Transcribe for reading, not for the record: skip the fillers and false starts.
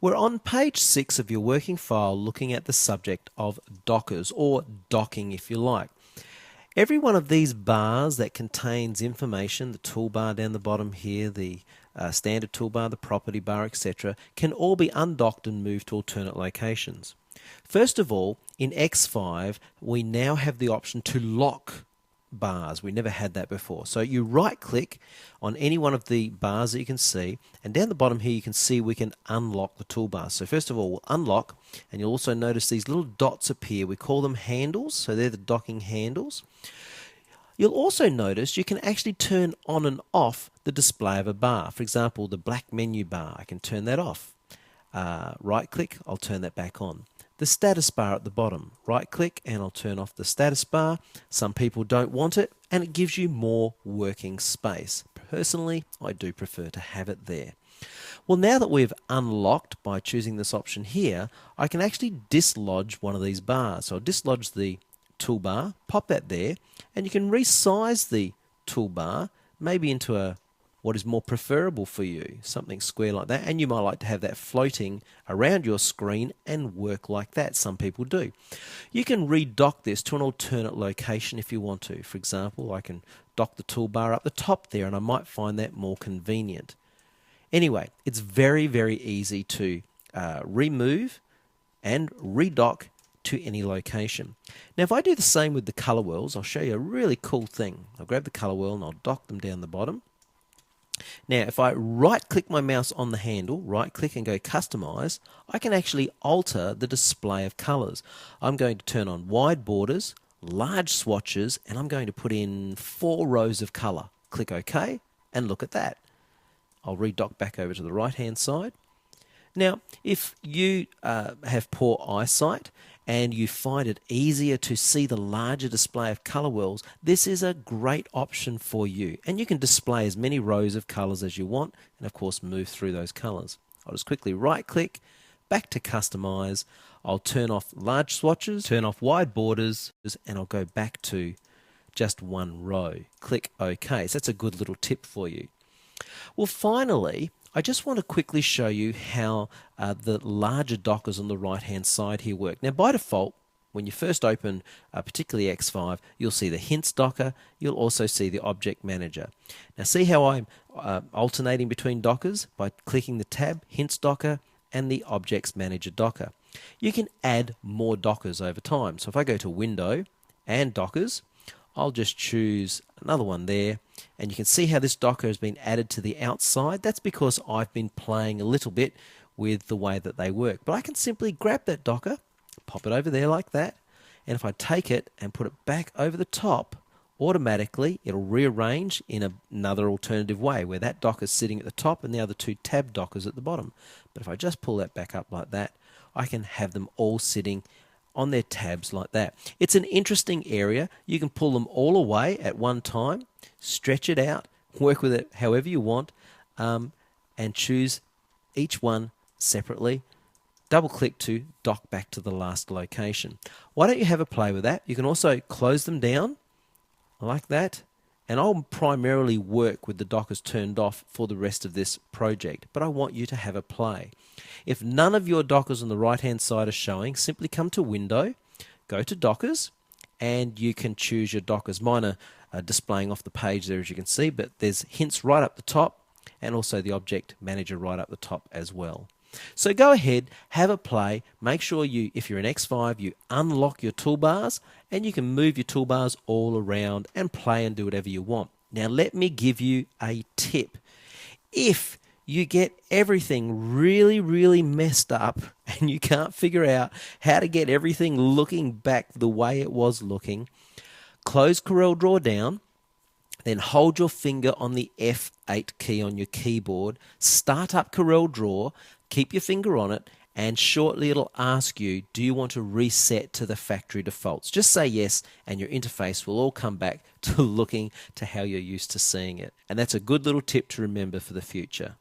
We're on page 6 of your working file looking at the subject of dockers, or docking if you like. Every one of these bars that contains information, the toolbar down the bottom here, the standard toolbar, the property bar, etc., can all be undocked and moved to alternate locations. First of all, in X5, we now have the option to lock bars. We never had that before. So you right click on any one of the bars that you can see, and down the bottom here you can see we can unlock the toolbar. So first of all, we'll unlock, and you'll also notice these little dots appear. We call them handles, so they're the docking handles. You'll also notice you can actually turn on and off the display of a bar. For example, the black menu bar, I can turn that off. Right click, I'll turn that back on. The status bar at the bottom, right click and I'll turn off the status bar. Some people don't want it, and it gives you more working space. Personally, I do prefer to have it there. Well, now that we've unlocked by choosing this option here, I can actually dislodge one of these bars. So I'll dislodge the toolbar, pop that there, and you can resize the toolbar maybe into what is more preferable for you, something square like that, and you might like to have that floating around your screen and work like that. Some people do. You can redock this to an alternate location if you want to. For example, I can dock the toolbar up the top there, and I might find that more convenient. Anyway, it's very, very easy to remove and redock to any location. Now, if I do the same with the color wheels, I'll show you a really cool thing. I'll grab the color wheel and I'll dock them down the bottom. Now, if I right-click my mouse on the handle, right-click and go Customize, I can actually alter the display of colors. I'm going to turn on wide borders, large swatches, and I'm going to put in 4 rows of color. Click OK, and look at that. I'll redock back over to the right-hand side. Now, if you have poor eyesight and you find it easier to see the larger display of color wheels, this is a great option for you. And you can display as many rows of colors as you want, and of course move through those colors. I'll just quickly right click, back to Customize. I'll turn off large swatches, turn off wide borders, and I'll go back to just 1 row. Click OK. So that's a good little tip for you. Well, finally, I just want to quickly show you how the larger dockers on the right-hand side here work. Now, by default, when you first open particularly X5, you'll see the Hints docker. You'll also see the Object Manager. Now, see how I'm alternating between dockers by clicking the tab, Hints docker, and the Objects Manager docker. You can add more dockers over time. So if I go to Window and Dockers, I'll just choose another one there, and you can see how this docker has been added to the outside. That's because I've been playing a little bit with the way that they work. But I can simply grab that docker, pop it over there like that, and if I take it and put it back over the top, automatically it'll rearrange in another alternative way, where that docker is sitting at the top and the other 2 tab dockers at the bottom. But if I just pull that back up like that, I can have them all sitting on their tabs like that. It's an interesting area. You can pull them all away at one time, stretch it out, work with it however you want, and choose each one separately. Double click to dock back to the last location. Why don't you have a play with that? You can also close them down like that, and I'll primarily work with the dockers turned off for the rest of this project, but I want you to have a play. If none of your dockers on the right-hand side are showing, simply come to Window, go to Dockers, and you can choose your dockers. Mine are displaying off the page there, as you can see, but there's Hints right up the top, and also the Object Manager right up the top as well. So go ahead, have a play. Make sure you, if you're in X5, you unlock your toolbars, and you can move your toolbars all around and play and do whatever you want. Now let me give you a tip. If you get everything really, really messed up and you can't figure out how to get everything looking back the way it was looking, close CorelDraw down, then hold your finger on the F8 key on your keyboard, start up CorelDraw, keep your finger on it, and shortly it'll ask you, do you want to reset to the factory defaults? Just say yes, and your interface will all come back to looking to how you're used to seeing it. And that's a good little tip to remember for the future.